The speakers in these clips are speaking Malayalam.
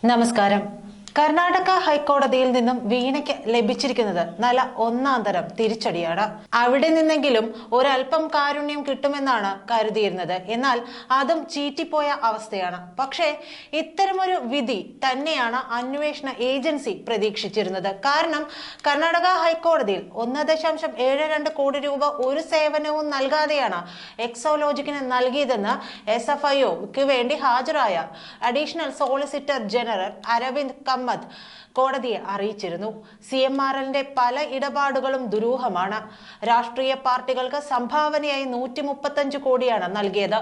നമസ്കാരം. കർണാടക ഹൈക്കോടതിയിൽ നിന്നും വീണയ്ക്ക് ലഭിച്ചിരിക്കുന്നത് നല്ല ഒന്നാന്തരം തിരിച്ചടിയാണ്. അവിടെ നിന്നെങ്കിലും ഒരല്പം കാരുണ്യം കിട്ടുമെന്നാണ് കരുതിയിരുന്നത്. എന്നാൽ അതും ചീറ്റിപ്പോയ അവസ്ഥയാണ്. പക്ഷേ ഇത്തരമൊരു വിധി തന്നെയാണ് അന്വേഷണ ഏജൻസി പ്രതീക്ഷിച്ചിരുന്നത്. കാരണം കർണാടക ഹൈക്കോടതിയിൽ 1.72 കോടി രൂപ ഒരു സേവനവും നൽകാതെയാണ് എക്സോലോജിക്കിന് നൽകിയതെന്ന് SFIOക്ക് വേണ്ടി ഹാജരായ അഡീഷണൽ സോളിസിറ്റർ ജനറൽ അരവിന്ദ് കോടതിയെ അറിയിച്ചിരുന്നു. CMRLന്റെ പല ഇടപാടുകളും ദുരൂഹമാണ്. രാഷ്ട്രീയ പാർട്ടികൾക്ക് സംഭാവനയായി 135 കോടിയാണ് നൽകിയത്.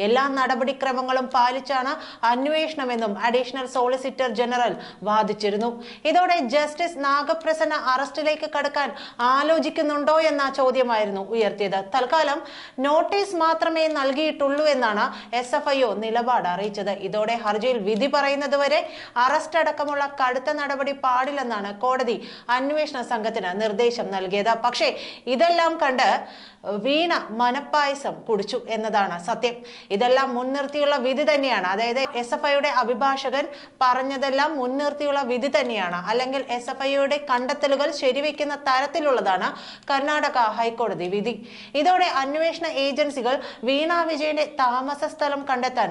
എല്ലാ നടപടിക്രമങ്ങളും പാലിച്ചാണ് അന്വേഷണമെന്നും അഡീഷണൽ സോളിസിറ്റർ ജനറൽ വാദിച്ചിരുന്നു. ഇതോടെ ജസ്റ്റിസ് നാഗപ്രസന്ന അറസ്റ്റിലേക്ക് കടക്കാൻ ആലോചിക്കുന്നുണ്ടോ എന്ന ചോദ്യമായിരുന്നു ഉയർത്തിയത്. തൽക്കാലം നോട്ടീസ് മാത്രമേ നൽകിയിട്ടുള്ളൂ എന്നാണ് SFIO നിലപാട് അറിയിച്ചത്. ഇതോടെ ഹർജിയിൽ വിധി പറയുന്നതുവരെ അറസ്റ്റ് അടക്കമുള്ള കടുത്ത നടപടി പാടില്ലെന്നാണ് കോടതി അന്വേഷണ സംഘത്തിന് നിർദ്ദേശം നൽകിയത്. പക്ഷേ ഇതെല്ലാം കണ്ട് വീണ മനപ്പായസം കുടിച്ചു എന്നതാണ് സത്യം. ഇതെല്ലാം മുൻനിർത്തിയുള്ള വിധി തന്നെയാണ്. അതായത് SFIയുടെ അഭിഭാഷകൻ പറഞ്ഞതെല്ലാം മുൻനിർത്തിയുള്ള വിധി തന്നെയാണ്. അല്ലെങ്കിൽ SFIയുടെ കണ്ടെത്തലുകൾ ശരിവെക്കുന്ന തരത്തിലുള്ളതാണ് കർണാടക ഹൈക്കോടതി വിധി. ഇതോടെ അന്വേഷണ ഏജൻസികൾ വീണ വിജയന്റെ താമസ സ്ഥലം കണ്ടെത്താൻ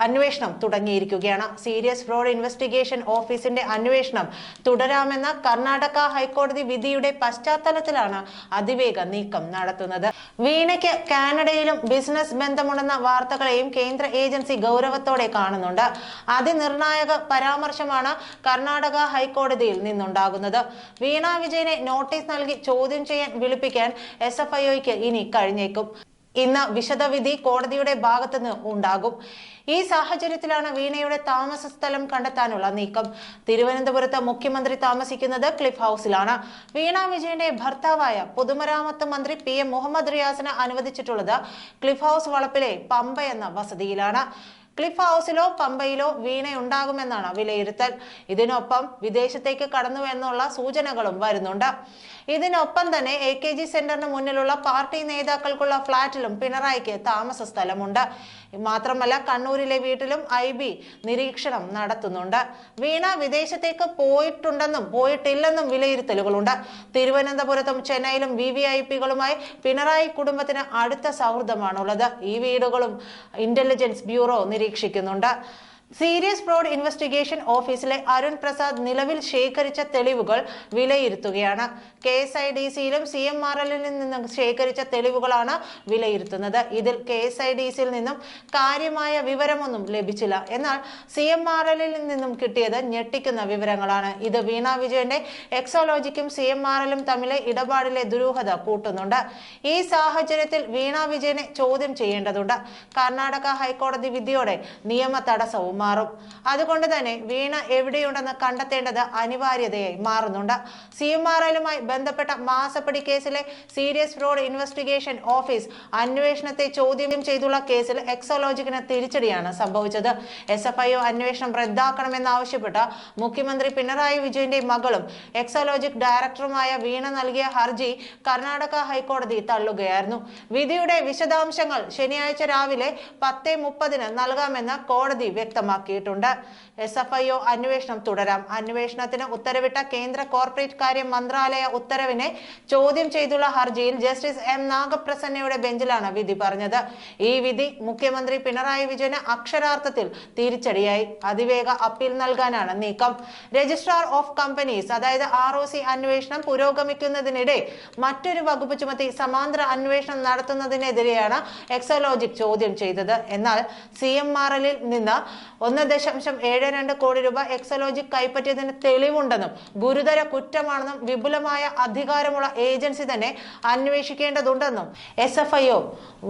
അന്വേഷണം തുടങ്ങിയിരിക്കുകയാണ്. സീരിയസ് ഫ്രോഡ് ഇൻവെസ്റ്റിഗേഷൻ ഓഫീസിന്റെ അന്വേഷണം തുടരാമെന്ന കർണാടക ഹൈക്കോടതി വിധിയുടെ പശ്ചാത്തലത്തിലാണ് അതിവേഗ നീക്കം നടത്തുന്നത്. വീണയ്ക്ക് കാനഡയിലും ബിസിനസ് ബന്ധമുണ്ടെന്ന വാർത്തകളെയും കേന്ദ്ര ഏജൻസി ഗൗരവത്തോടെ കാണുന്നുണ്ട്. അതിനിർണായക പരാമർശമാണ് കർണാടക ഹൈക്കോടതിയിൽ നിന്നുണ്ടാകുന്നത്. വീണ വിജയനെ നോട്ടീസ് നൽകി ചോദ്യം ചെയ്യാൻ വിളിപ്പിക്കാൻ SFIOയ്ക്ക് ഇനി കഴിഞ്ഞേക്കും. ഇന്ന് വിശദവിധി കോടതിയുടെ ഭാഗത്തുനിന്ന് ഉണ്ടാകും. ഈ സാഹചര്യത്തിലാണ് വീണയുടെ താമസ സ്ഥലം കണ്ടെത്താനുള്ള നീക്കം. തിരുവനന്തപുരത്ത് മുഖ്യമന്ത്രി താമസിക്കുന്നത് ക്ലിഫ് ഹൗസിലാണ്. വീണ വിജയന്റെ ഭർത്താവായ പൊതുമരാമത്ത് മന്ത്രി PM മുഹമ്മദ് റിയാസിന് അനുവദിച്ചിട്ടുള്ളത് ക്ലിഫ് ഹൗസ് വളപ്പിലെ പമ്പ എന്ന വസതിയിലാണ്. ക്ലിഫ് ഹൗസിലോ പമ്പയിലോ വീണയുണ്ടാകുമെന്നാണ് വിലയിരുത്തൽ. ഇതിനൊപ്പം വിദേശത്തേക്ക് കടന്നു എന്നുള്ള സൂചനകളും വരുന്നുണ്ട്. ഇതിനൊപ്പം തന്നെ AKG സെന്ററിന് മുന്നിലുള്ള പാർട്ടി നേതാക്കൾക്കുള്ള ഫ്ളാറ്റിലും പിണറായിക്ക് താമസ സ്ഥലമുണ്ട്. മാത്രമല്ല കണ്ണൂരിലെ വീട്ടിലും IB നിരീക്ഷണം നടത്തുന്നുണ്ട്. വീണ വിദേശത്തേക്ക് പോയിട്ടുണ്ടെന്നും പോയിട്ടില്ലെന്നും വിലയിരുത്തലുകളുണ്ട്. തിരുവനന്തപുരത്തും ചെന്നൈയിലും VVIPകളുമായി പിണറായി കുടുംബത്തിന് അടുത്ത സൗഹൃദമാണുള്ളത്. ഈ വീടുകളും ഇന്റലിജൻസ് ബ്യൂറോ നിരീക്ഷിക്കുന്നുണ്ട്. സീരിയസ് ഫ്രോഡ് ഇൻവെസ്റ്റിഗേഷൻ ഓഫീസിലെ അരുൺ പ്രസാദ് നിലവിൽ ശേഖരിച്ച തെളിവുകൾ വിലയിരുത്തുകയാണ്. KSIDCയിലും CMRLൽ നിന്നും ശേഖരിച്ച തെളിവുകളാണ് വിലയിരുത്തുന്നത്. ഇതിൽ KSIDCയിൽ നിന്നും കാര്യമായ വിവരമൊന്നും ലഭിച്ചില്ല. എന്നാൽ CMRLൽ നിന്നും കിട്ടിയത് ഞെട്ടിക്കുന്ന വിവരങ്ങളാണ്. ഇത് വീണ വിജയന്റെ എക്സോലോജിക്കും CMRLും തമ്മിലെ ഇടപാടിലെ ദുരൂഹത കൂട്ടുന്നുണ്ട്. ഈ സാഹചര്യത്തിൽ വീണ വിജയനെ ചോദ്യം ചെയ്യേണ്ടതുണ്ട്. കർണാടക ഹൈക്കോടതി വിധിയോടെ നിയമ തടസ്സവും മാറും. അതുകൊണ്ട് തന്നെ വീണ എവിടെയുണ്ടെന്ന് കണ്ടെത്തേണ്ടത് അനിവാര്യതയായി മാറുന്നുണ്ട്. CMRLുമായി ബന്ധപ്പെട്ട മാസപ്പടി കേസിലെ സീരിയസ് ഫ്രോഡ് ഇൻവെസ്റ്റിഗേഷൻ ഓഫീസ് അന്വേഷണത്തെ ചോദ്യം ചെയ്തുള്ള കേസിൽ എക്സോലോജിക്കിന് തിരിച്ചടിയാണ് സംഭവിച്ചത്. SFIO അന്വേഷണം റദ്ദാക്കണമെന്നാവശ്യപ്പെട്ട മുഖ്യമന്ത്രി പിണറായി വിജയന്റെ മകളും എക്സോലോജിക് ഡയറക്ടറുമായ വീണ നൽകിയ ഹർജി കർണാടക ഹൈക്കോടതി തള്ളുകയായിരുന്നു. വിധിയുടെ വിശദാംശങ്ങൾ ശനിയാഴ്ച രാവിലെ 10:30 നൽകാമെന്ന് കോടതി വ്യക്തമാക്കിയിട്ടുണ്ട്. SFIO അന്വേഷണം തുടരാം. അന്വേഷണത്തിന് ഉത്തരവിട്ട കേന്ദ്ര കോർപ്പറേറ്റ് കാര്യ മന്ത്രാലയ ഉത്തരവിനെ ചോദ്യം ചെയ്തുള്ള ഹർജിയിൽ ജസ്റ്റിസ് M നാഗപ്രസന്നയുടെ ബെഞ്ചിലാണ് വിധി പറഞ്ഞത്. ഈ വിധി മുഖ്യമന്ത്രി പിണറായി വിജയന് അക്ഷരാർത്ഥത്തിൽ തിരിച്ചടിയായി. അതിവേഗ അപ്പീൽ നൽകാനാണ് നീക്കം. രജിസ്ട്രാർ ഓഫ് കമ്പനീസ് അതായത് ROC അന്വേഷണം പുരോഗമിക്കുന്നതിനിടെ മറ്റൊരു വകുപ്പ് ചുമത്തി സമാന്തര അന്വേഷണം നടത്തുന്നതിനെതിരെയാണ് എക്സോലോജിക് ചോദ്യം ചെയ്തത്. എന്നാൽ CMRLൽ നിന്ന് 1.72 കോടി രൂപ എക്സോലോജിക് കൈപ്പറ്റിയതിന് തെളിവുണ്ടെന്നും ഗുരുതര കുറ്റമാണെന്നും വിപുലമായ അധികാരമുള്ള ഏജൻസി തന്നെ അന്വേഷിക്കേണ്ടതുണ്ടെന്നും SFIO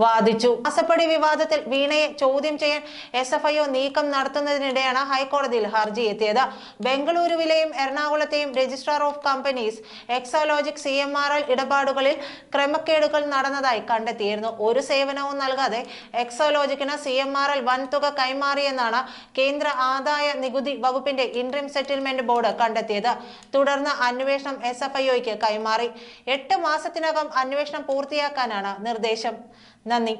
വാദിച്ചു. മാസപ്പടി വിവാദത്തിൽ വീണയെ ചോദ്യം ചെയ്യാൻ SFIO നീക്കം നടത്തുന്നതിനിടെയാണ് ഹൈക്കോടതിയിൽ ഹർജി എത്തിയത്. ബംഗളൂരുവിലെയും എറണാകുളത്തെയും registrar of companies Exalogic CMRL ഇടപാടുകളിൽ ക്രമക്കേടുകൾ നടന്നതായി കണ്ടെത്തിയിരുന്നു. ഒരു സേവനവും നൽകാതെ എക്സോലോജിക്കിന് CMRL വൻതുക കൈമാറിയെന്നാണ് കേന്ദ്ര ആദായ നികുതി വകുപ്പിന്റെ ഇന്ററിം സെറ്റിൽമെന്റ് ബോർഡ് കണ്ടെത്തിയത്. തുടർന്ന് അന്വേഷണം SFIOയ്ക്ക് കൈമാറി. 8 മാസത്തിനകം അന്വേഷണം പൂർത്തിയാക്കാനാണ് നിർദ്ദേശം. നന്ദി.